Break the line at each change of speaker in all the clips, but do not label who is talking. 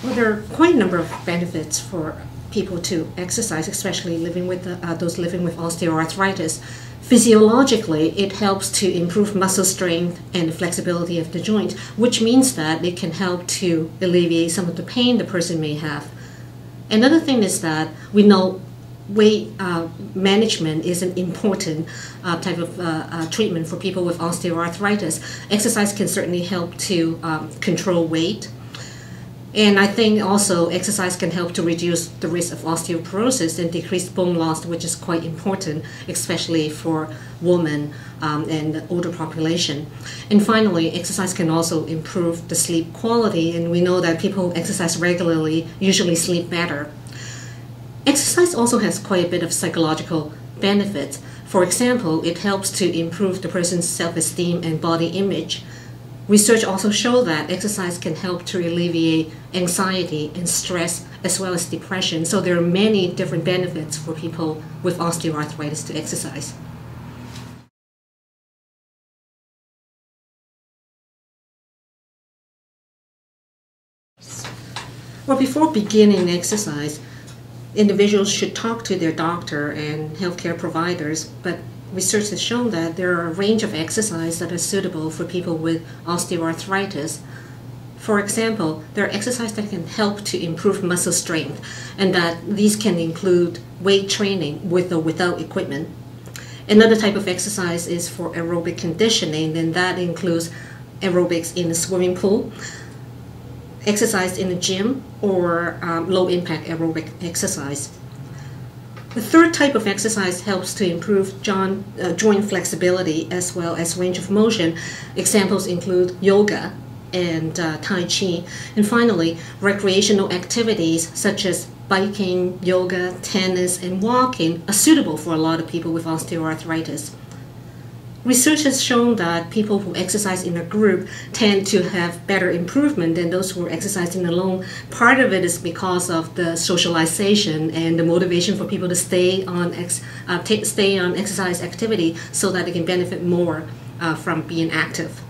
Well, there are quite a number of benefits for people to exercise, especially living with those living with osteoarthritis. Physiologically, it helps to improve muscle strength and the flexibility of the joint, which means that it can help to alleviate some of the pain the person may have. Another thing is that we know weight management is an important type of treatment for people with osteoarthritis. Exercise can certainly help to control weight. And I think also exercise can help to reduce the risk of osteoporosis and decrease bone loss, which is quite important, especially for women and the older population. And finally, exercise can also improve the sleep quality, and we know that people who exercise regularly usually sleep better. Exercise also has quite a bit of psychological benefits. For example, it helps to improve the person's self-esteem and body image. Research also shows that exercise can help to alleviate anxiety and stress as well as depression. So there are many different benefits for people with osteoarthritis to exercise. Well, before beginning exercise, individuals should talk to their doctor and healthcare providers, but research has shown that there are a range of exercises that are suitable for people with osteoarthritis. For example, there are exercises that can help to improve muscle strength, and that these can include weight training with or without equipment. Another type of exercise is for aerobic conditioning, and that includes aerobics in a swimming pool, exercise in a gym, or low-impact aerobic exercise. The third type of exercise helps to improve joint flexibility as well as range of motion. Examples include yoga and Tai Chi. And finally, recreational activities such as biking, yoga, tennis, and walking are suitable for a lot of people with osteoarthritis. Research has shown that people who exercise in a group tend to have better improvement than those who are exercising alone. Part of it is because of the socialization and the motivation for people to stay on exercise activity so that they can benefit more from being active.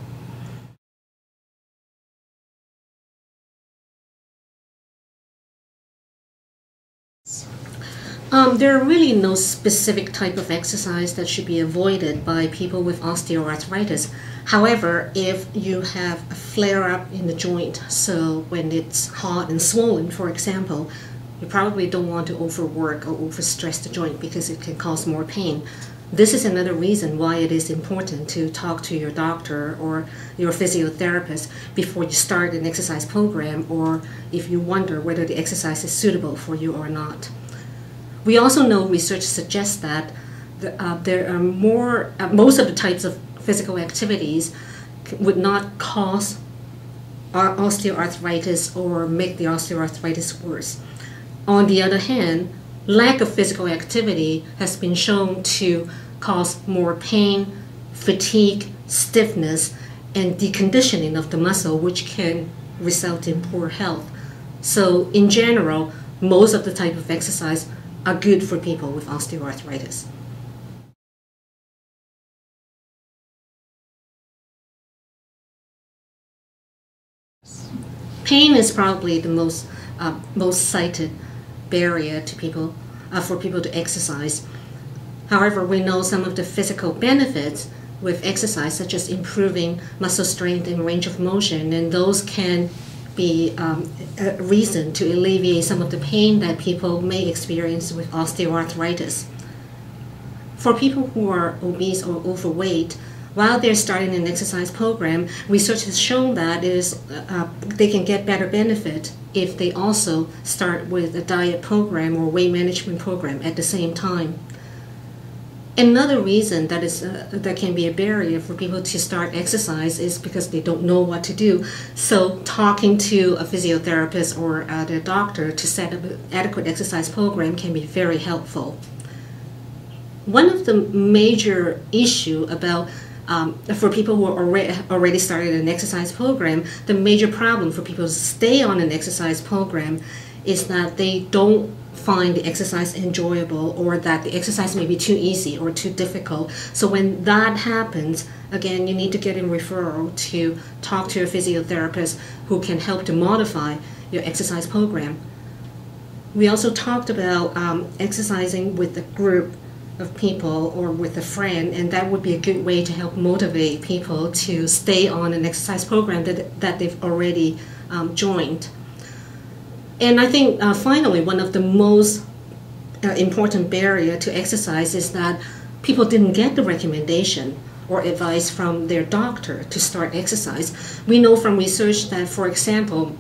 There are really no specific type of exercise that should be avoided by people with osteoarthritis. However, if you have a flare-up in the joint, so when it's hot and swollen, for example, you probably don't want to overwork or overstress the joint because it can cause more pain. This is another reason why it is important to talk to your doctor or your physiotherapist before you start an exercise program, or if you wonder whether the exercise is suitable for you or not. We also know research suggests that there are most of the types of physical activities would not cause osteoarthritis or make the osteoarthritis worse. On the other hand, lack of physical activity has been shown to cause more pain, fatigue, stiffness, and deconditioning of the muscle, which can result in poor health. So in general, most of the type of exercise are good for people with osteoarthritis. Pain is probably the most cited barrier to people for people to exercise. However, we know some of the physical benefits with exercise, such as improving muscle strength and range of motion, and those can be a reason to alleviate some of the pain that people may experience with osteoarthritis. For people who are obese or overweight, while they're starting an exercise program, research has shown that they can get better benefit if they also start with a diet program or weight management program at the same time. Another reason that can be a barrier for people to start exercise is because they don't know what to do. So talking to a physiotherapist or their doctor to set up an adequate exercise program can be very helpful. One of the major issues about for people who are already started an exercise program, the major problem for people to stay on an exercise program is that they don't find the exercise enjoyable, or that the exercise may be too easy or too difficult. So when that happens, again, you need to get a referral to talk to a physiotherapist who can help to modify your exercise program. We also talked about exercising with a group of people or with a friend, and that would be a good way to help motivate people to stay on an exercise program that they've already joined. And I think finally, one of the most important barrier to exercise is that people didn't get the recommendation or advice from their doctor to start exercise. We know from research that, for example,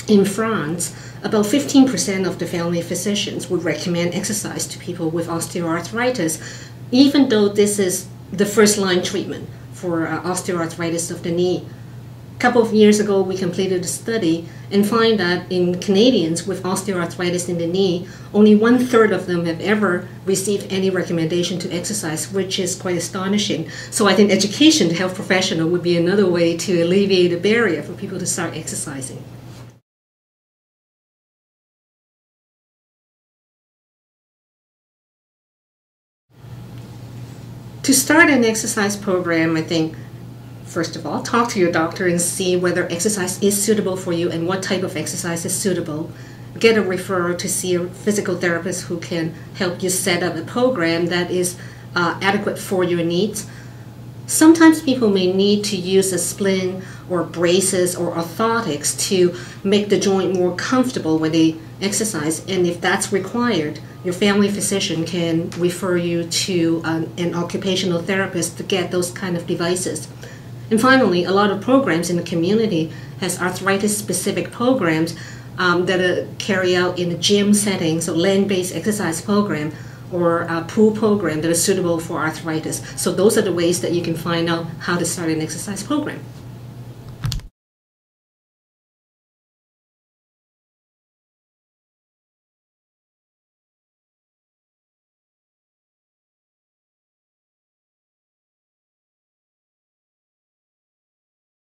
in France, about 15% of the family physicians would recommend exercise to people with osteoarthritis, even though this is the first-line treatment for osteoarthritis of the knee. A couple of years ago, we completed a study and find that in Canadians with osteoarthritis in the knee, only 1/3 of them have ever received any recommendation to exercise, which is quite astonishing. So I think education to health professional would be another way to alleviate the barrier for people to start exercising. To start an exercise program, I think, first of all, talk to your doctor and see whether exercise is suitable for you and what type of exercise is suitable. Get a referral to see a physical therapist who can help you set up a program that is adequate for your needs. Sometimes people may need to use a splint or braces or orthotics to make the joint more comfortable when they exercise, and if that's required, your family physician can refer you to an occupational therapist to get those kind of devices. And finally, a lot of programs in the community has arthritis-specific programs that are carried out in a gym setting, so land-based exercise program or a pool program that is suitable for arthritis. So those are the ways that you can find out how to start an exercise program.